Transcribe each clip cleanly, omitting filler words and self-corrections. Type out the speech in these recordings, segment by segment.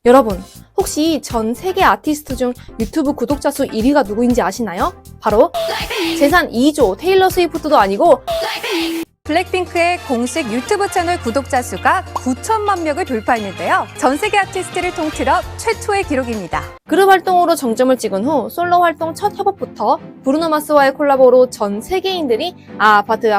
여러분, 혹시 전 세계 아티스트 중 유튜브 구독자 수 1위가 누구인지 아시나요? 바로 재산 2조 테일러 스위프트도 아니고 블랙핑크의 공식 유튜브 채널 구독자 수가 9천만 명을 돌파했는데요. 전 세계 아티스트를 통틀어 최초의 기록입니다. 그룹 활동으로 정점을 찍은 후 솔로 활동 첫 협업부터 브루노 마스와의 콜라보로 전 세계인들이 아파트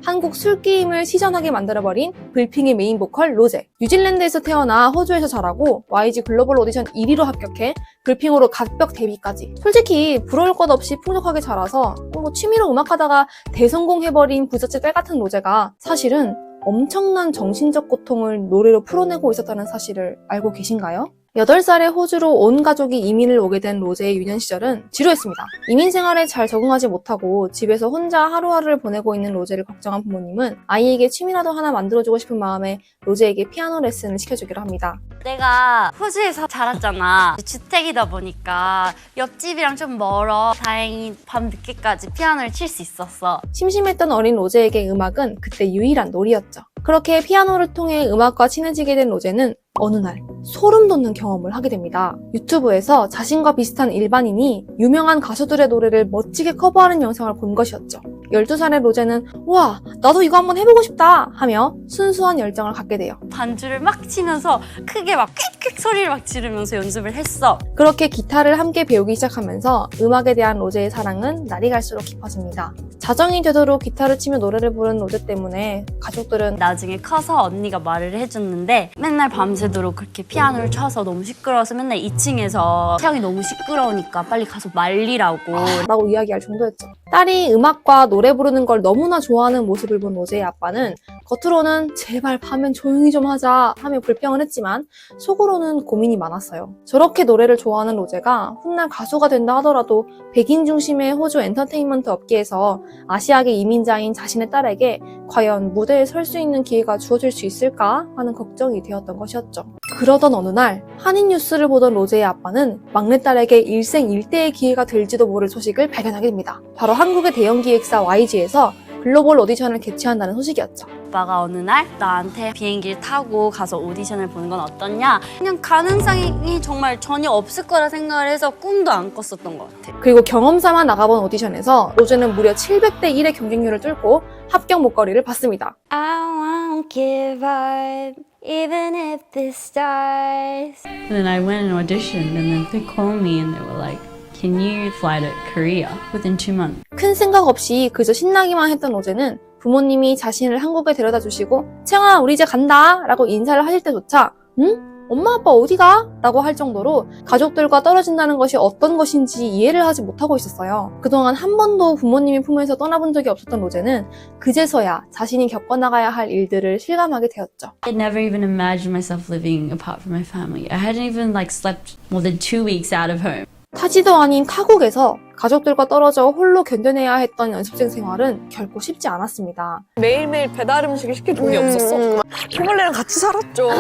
한국 술게임을 시전하게 만들어버린 블핑의 메인 보컬 로제. 뉴질랜드에서 태어나 호주에서 자라고 YG 글로벌 오디션 1위로 합격해 블핑으로 갓벽 데뷔까지. 솔직히 부러울 것 없이 풍족하게 자라서 취미로 음악하다가 대성공해버린 부잣집 딸 같은 로제가 사실은 엄청난 정신적 고통을 노래로 풀어내고 있었다는 사실을 알고 계신가요? 8살에 호주로 온 가족이 이민을 오게 된 로제의 유년 시절은 지루했습니다. 이민 생활에 잘 적응하지 못하고 집에서 혼자 하루하루를 보내고 있는 로제를 걱정한 부모님은 아이에게 취미라도 하나 만들어주고 싶은 마음에 로제에게 피아노 레슨을 시켜주기로 합니다. 내가 호주에서 자랐잖아. 주택이다 보니까 옆집이랑 좀 멀어. 다행히 밤 늦게까지 피아노를 칠 수 있었어. 심심했던 어린 로제에게 음악은 그때 유일한 놀이였죠. 그렇게 피아노를 통해 음악과 친해지게 된 로제는 어느 날 소름 돋는 경험을 하게 됩니다. 유튜브에서 자신과 비슷한 일반인이 유명한 가수들의 노래를 멋지게 커버하는 영상을 본 것이었죠. 12살의 로제는 와, 나도 이거 한번 해보고 싶다 하며 순수한 열정을 갖게 돼요. 반주를 막 치면서 크게 막 퀵퀵 소리를 막 지르면서 연습을 했어. 그렇게 기타를 함께 배우기 시작하면서 음악에 대한 로제의 사랑은 날이 갈수록 깊어집니다. 자정이 되도록 기타를 치며 노래를 부르는 로제 때문에 가족들은 나중에 커서 언니가 말을 해줬는데 맨날 밤새도록 그렇게 피아노를 쳐서 너무 시끄러워서 맨날 2층에서 태양이 너무 시끄러우니까 빨리 가서 말리라고 라고 이야기할 정도였죠. 딸이 음악과 노래 부르는 걸 너무나 좋아하는 모습을 본 로제의 아빠는 겉으로는 제발 밤엔 조용히 좀 하자 하며 불평을 했지만 속으로는 고민이 많았어요. 저렇게 노래를 좋아하는 로제가 훗날 가수가 된다 하더라도 백인 중심의 호주 엔터테인먼트 업계에서 아시아계 이민자인 자신의 딸에게 과연 무대에 설 수 있는 기회가 주어질 수 있을까 하는 걱정이 되었던 것이었죠. 그러던 어느 날 한인 뉴스를 보던 로제의 아빠는 막내딸에게 일생일대의 기회가 될지도 모를 소식을 발견하게 됩니다. 바로 한국의 대형 기획사 YG에서 글로벌 오디션을 개최한다는 소식이었죠. 오빠가 어느 날 나한테 비행기를 타고 가서 오디션을 보는 건 어떠냐? 그냥 가능성이 정말 전혀 없을 거라 생각을 해서 꿈도 안 꿨었던 것 같아. 그리고 경험삼아 나가본 오디션에서 로제는 무려 700대 1의 경쟁률을 뚫고 합격 목걸이를 받습니다. I won't give up even if this starts. And then I went and auditioned, and then they called me and they were like, "Can you fly to Korea within 2 months?" 큰 생각 없이 그저 신나기만 했던 로제는 부모님이 자신을 한국에 데려다 주시고 채영아 우리 이제 간다 라고 인사를 하실 때조차 응? 엄마 아빠 어디가? 라고 할 정도로 가족들과 떨어진다는 것이 어떤 것인지 이해를 하지 못하고 있었어요. 그동안 한 번도 부모님의 품에서 떠나본 적이 없었던 로제는 그제서야 자신이 겪어나가야 할 일들을 실감하게 되었죠. I never even imagined myself living apart from my family. I hadn't even slept more than 2 weeks out of home. 타지도 아닌 타국에서 가족들과 떨어져 홀로 견뎌내야 했던 연습생 생활은 결코 쉽지 않았습니다. 매일매일 배달 음식을 시킬 돈이 없었어. 바퀴벌레랑 같이 살았죠.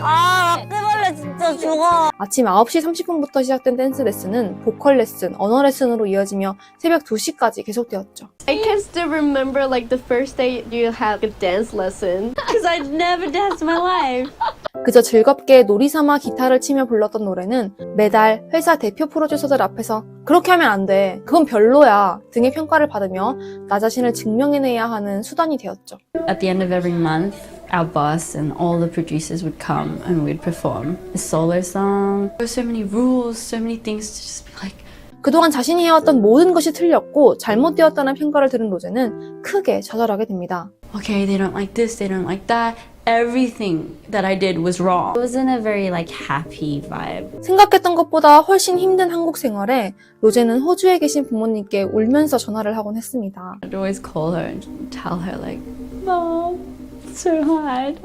아, 바퀴벌레 진짜 죽어. 아침 9시 30분부터 시작된 댄스 레슨은 보컬 레슨, 언어 레슨으로 이어지며 새벽 2시까지 계속되었죠. I can still remember the first day you had a dance lesson. Because I'd never danced in my life. 그저 즐겁게 놀이삼아 기타를 치며 불렀던 노래는 매달 회사 대표 프로듀서들 앞에서 그렇게 하면 안 돼, 그건 별로야 등의 평가를 받으며 나 자신을 증명해내야 하는 수단이 되었죠. At the end of every month, our boss and all the producers would come and we'd perform a solo song. There were so many rules, so many things to just be like, 그동안 자신이 해왔던 모든 것이 틀렸고 잘못되었다는 평가를 들은 로제는 크게 좌절하게 됩니다. okay, they don't like this, they don't like that. Everything that I did was wrong. It wasn't a very happy vibe. 생각했던 것보다 훨씬 힘든 한국 생활에 로제는 호주에 계신 부모님께 울면서 전화를 하곤 했습니다. I'd always call her and tell her Mom, it's so hard.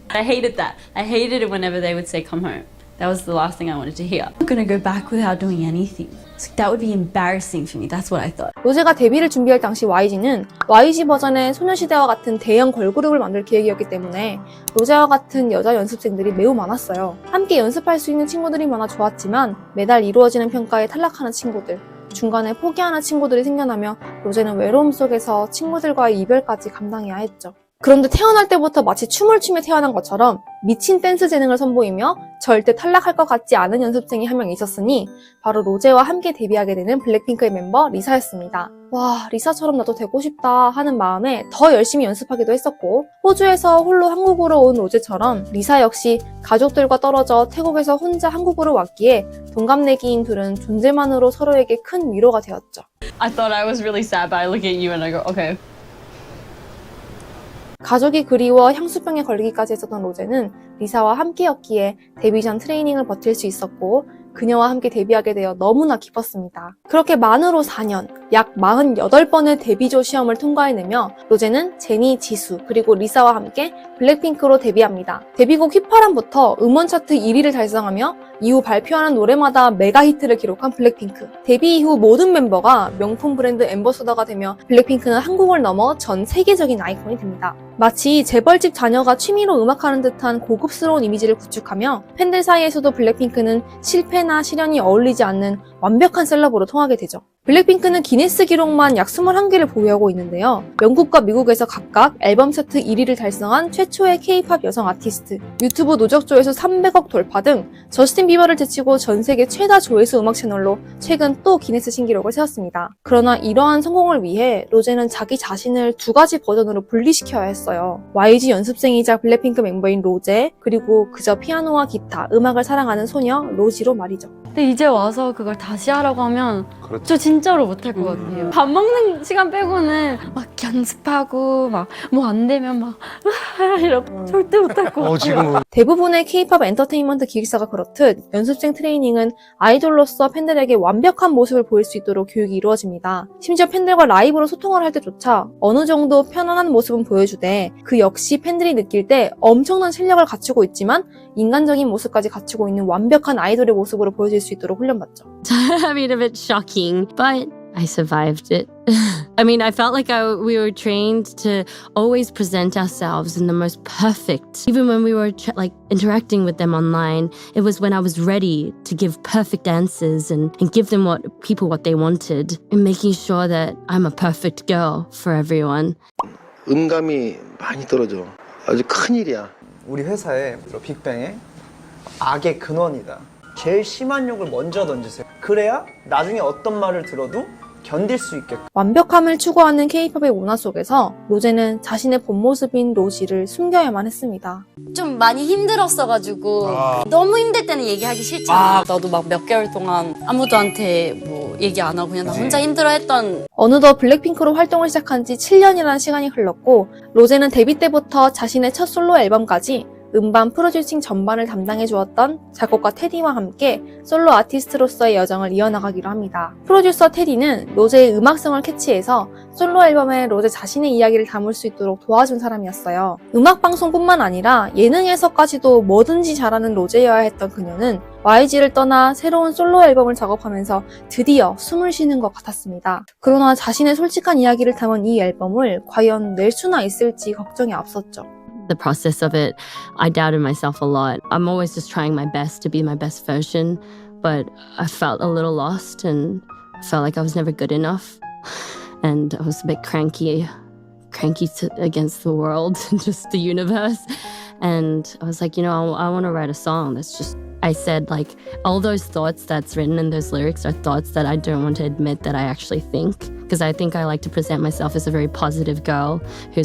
I hated that. I hated it whenever they would say, come home. That was the last thing I wanted to hear. I'm gonna go back without doing anything. That would be embarrassing for me. That's what I thought. 로제가 데뷔를 준비할 당시 YG는 YG 버전의 소녀시대와 같은 대형 걸그룹을 만들 계획이었기 때문에 로제와 같은 여자 연습생들이 매우 많았어요. 함께 연습할 수 있는 친구들이 많아 좋았지만 매달 이루어지는 평가에 탈락하는 친구들, 중간에 포기하는 친구들이 생겨나며 로제는 외로움 속에서 친구들과의 이별까지 감당해야 했죠. 그런데 태어날 때부터 마치 춤을 추며 태어난 것처럼 미친 댄스 재능을 선보이며 절대 탈락할 것 같지 않은 연습생이 한 명 있었으니 바로 로제와 함께 데뷔하게 되는 블랙핑크의 멤버 리사였습니다. 와, 리사처럼 나도 되고 싶다 하는 마음에 더 열심히 연습하기도 했었고, 호주에서 홀로 한국으로 온 로제처럼 리사 역시 가족들과 떨어져 태국에서 혼자 한국으로 왔기에 동갑내기인 둘은 존재만으로 서로에게 큰 위로가 되었죠. I thought I was really sad, but I look at you and I go, okay. 가족이 그리워 향수병에 걸리기까지 했었던 로제는 리사와 함께였기에 데뷔 전 트레이닝을 버틸 수 있었고 그녀와 함께 데뷔하게 되어 너무나 기뻤습니다. 그렇게 만으로 4년, 약 48번의 데뷔조 시험을 통과해내며 로제는 제니, 지수, 그리고 리사와 함께 블랙핑크로 데뷔합니다. 데뷔곡 휘파람부터 음원 차트 1위를 달성하며 이후 발표하는 노래마다 메가 히트를 기록한 블랙핑크. 데뷔 이후 모든 멤버가 명품 브랜드 앰버서더가 되며 블랙핑크는 한국을 넘어 전 세계적인 아이콘이 됩니다. 마치 재벌집 자녀가 취미로 음악하는 듯한 고급스러운 이미지를 구축하며 팬들 사이에서도 블랙핑크는 실패나 시련이 어울리지 않는 완벽한 셀럽으로 통하게 되죠. 블랙핑크는 기네스 기록만 약 21개를 보유하고 있는데요. 영국과 미국에서 각각 앨범 차트 1위를 달성한 최초의 K-팝 여성 아티스트, 유튜브 누적조회수 300억 돌파 등 저스틴 비버를 제치고 전 세계 최다 조회수 음악 채널로 최근 또 기네스 신기록을 세웠습니다. 그러나 이러한 성공을 위해 로제는 자기 자신을 두 가지 버전으로 분리시켜야 했어요. YG 연습생이자 블랙핑크 멤버인 로제, 그리고 그저 피아노와 기타, 음악을 사랑하는 소녀 로지로 말이죠. 근데 이제 와서 그걸 다시 하라고 하면 저 진짜로 못할 것 같아요. 밥 먹는 시간 빼고는 막 연습하고 막 뭐 안 되면 막 이러고 절대 못할 것 같아요. 대부분의 K-팝 엔터테인먼트 기획사가 그렇듯 연습생 트레이닝은 아이돌로서 팬들에게 완벽한 모습을 보일 수 있도록 교육이 이루어집니다. 심지어 팬들과 라이브로 소통을 할 때조차 어느 정도 편안한 모습은 보여주되 그 역시 팬들이 느낄 때 엄청난 실력을 갖추고 있지만 인간적인 모습까지 갖추고 있는 완벽한 아이돌의 모습으로 보여질 수 있도록 훈련받죠. I mean, a bit shocking, but I survived it. I mean, I felt like we were trained to always present ourselves in the most perfect. Even when we were interacting with them online, it was when I was ready to give perfect answers and give them what they wanted, and making sure that I'm a perfect girl for everyone. 음감이 많이 떨어져. 아주 큰일이야. 우리 회사에 빅뱅의 악의 근원이다. 제일 심한 욕을 먼저 던지세요. 그래야 나중에 어떤 말을 들어도 견딜 수 있게. 완벽함을 추구하는 K-팝의 문화 속에서 로제는 자신의 본 모습인 로지를 숨겨야만 했습니다. 좀 많이 힘들었어가지고 너무 힘들 때는 얘기하기 싫잖아. 나도 막 몇 개월 동안 아무도한테 뭐 얘기 안 하고 그냥 나 혼자 힘들어했던. 어느덧 블랙핑크로 활동을 시작한 지 7년이라는 시간이 흘렀고 로제는 데뷔 때부터 자신의 첫 솔로 앨범까지 음반 프로듀싱 전반을 담당해 주었던 작곡가 테디와 함께 솔로 아티스트로서의 여정을 이어나가기로 합니다. 프로듀서 테디는 로제의 음악성을 캐치해서 솔로 앨범에 로제 자신의 이야기를 담을 수 있도록 도와준 사람이었어요. 음악방송뿐만 아니라 예능에서까지도 뭐든지 잘하는 로제여야 했던 그녀는 YG를 떠나 새로운 솔로 앨범을 작업하면서 드디어 숨을 쉬는 것 같았습니다. 그러나 자신의 솔직한 이야기를 담은 이 앨범을 과연 낼 수나 있을지 걱정이 앞섰죠. The process of it, I doubted myself a lot. I'm always just trying my best to be my best version, but I felt a little lost and felt like I was never good enough. And I was a bit cranky against the world and just the universe. And I was like, I want to write a song that's just, I said like, all those thoughts that's written in those lyrics are thoughts that I don't want to admit that I actually think. Because I think I like to present myself as a very positive girl who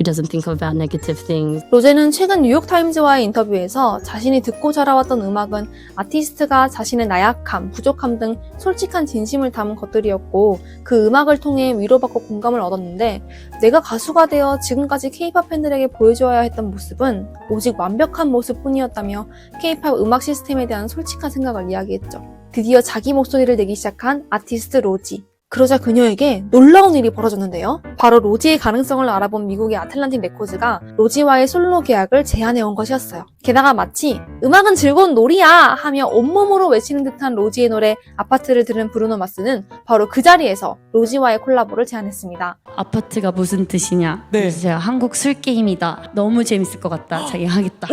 doesn't think about negative things. 로제는 최근 뉴욕타임즈와의 인터뷰에서 자신이 듣고 자라왔던 음악은 아티스트가 자신의 나약함, 부족함 등 솔직한 진심을 담은 것들이었고 그 음악을 통해 위로받고 공감을 얻었는데 내가 가수가 되어 지금까지 K-팝 팬들에게 보여줘야 했던 모습은 오직 완벽한 모습뿐이었다며 K-팝 음악 시스템에 대한 솔직한 생각을 이야기했죠. 드디어 자기 목소리를 내기 시작한 아티스트 로지. 그러자 그녀에게 놀라운 일이 벌어졌는데요. 바로 로지의 가능성을 알아본 미국의 아틀란틱 레코드가 로지와의 솔로 계약을 제안해온 것이었어요. 게다가 마치 음악은 즐거운 놀이야 하며 온몸으로 외치는 듯한 로지의 노래 아파트를 들은 브루노 마스는 바로 그 자리에서 로지와의 콜라보를 제안했습니다. 아파트가 무슨 뜻이냐? 그래서 제가 한국 술 게임이다. 너무 재밌을 것 같다. 자기 하겠다.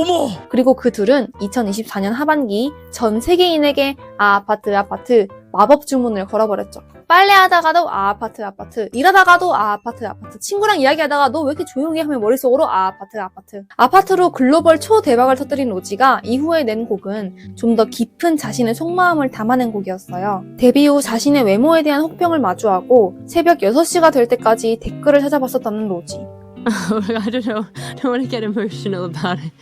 그리고 그 둘은 2024년 하반기 전 세계인에게 아파트 마법 주문을 걸어버렸죠. 빨래하다가도 아파트, 일하다가도 아파트, 친구랑 이야기하다가 너 왜 이렇게 조용히 하면 머릿속으로 아파트. 아파트로 글로벌 초대박을 터뜨린 로지가 이후에 낸 곡은 좀 더 깊은 자신의 속마음을 담아낸 곡이었어요. 데뷔 후 자신의 외모에 대한 혹평을 마주하고 새벽 6시가 될 때까지 댓글을 찾아봤었다는 로지. I don't know. I don't want to get emotional about it.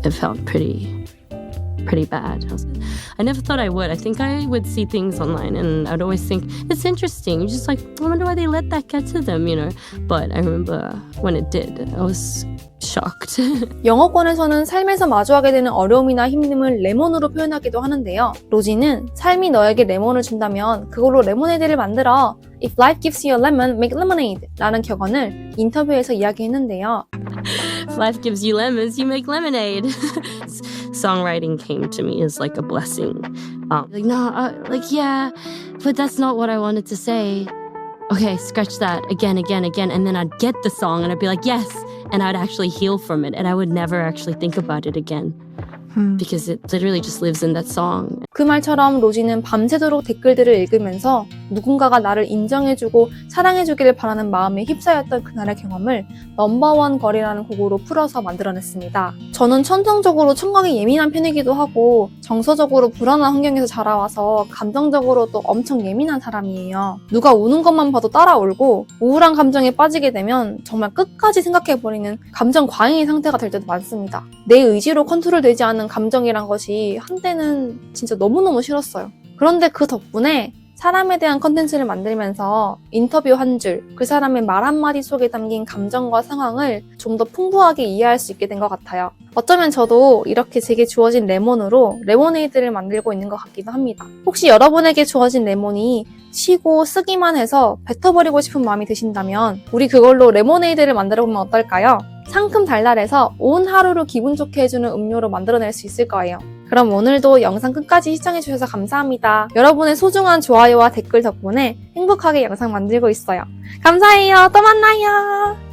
It felt pretty bad. I never thought I would. I think I would see things online and I'd always think, it's interesting. Just like, I wonder why they let that get to them, you know? But I remember when it did, I was shocked. 영어권에서는 삶에서 마주하게 되는 어려움이나 힘듦을 레몬으로 표현하기도 하는데요. 로지는 삶이 너에게 레몬을 준다면 그걸로 레모네이드를 만들어. If life gives you a lemon, make lemonade 라는 격언을 인터뷰에서 이야기했는데요. If life gives you lemons, you make lemonade. Songwriting came to me as like a blessing. Yeah, but that's not what I wanted to say. Okay, scratch that again. And then I'd get the song and I'd be like, yes. And I'd actually heal from it. And I would never actually think about it again. Because it literally just lives in that song. 그 말처럼 로지는 밤새도록 댓글들을 읽으면서 누군가가 나를 인정해주고 사랑해주기를 바라는 마음에 휩싸였던 그날의 경험을 넘버원 걸이라는 곡으로 풀어서 만들어냈습니다. 저는 천성적으로 청각이 예민한 편이기도 하고 정서적으로 불안한 환경에서 자라와서 감정적으로 또 엄청 예민한 사람이에요. 누가 우는 것만 봐도 따라 울고 우울한 감정에 빠지게 되면 정말 끝까지 생각해버리는 감정 과잉의 상태가 될 때도 많습니다. 내 의지로 컨트롤되지 않은 감정이란 것이 한때는 진짜 너무너무 싫었어요. 그런데 그 덕분에 사람에 대한 컨텐츠를 만들면서 인터뷰 한 줄, 그 사람의 말 한마디 속에 담긴 감정과 상황을 좀 더 풍부하게 이해할 수 있게 된 것 같아요. 어쩌면 저도 이렇게 제게 주어진 레몬으로 레모네이드를 만들고 있는 것 같기도 합니다. 혹시 여러분에게 주어진 레몬이 쉬고 쓰기만 해서 뱉어버리고 싶은 마음이 드신다면 우리 그걸로 레모네이드를 만들어보면 어떨까요? 상큼 달달해서 온 하루를 기분 좋게 해주는 음료로 만들어낼 수 있을 거예요. 그럼 오늘도 영상 끝까지 시청해주셔서 감사합니다. 여러분의 소중한 좋아요와 댓글 덕분에 행복하게 영상 만들고 있어요. 감사해요. 또 만나요.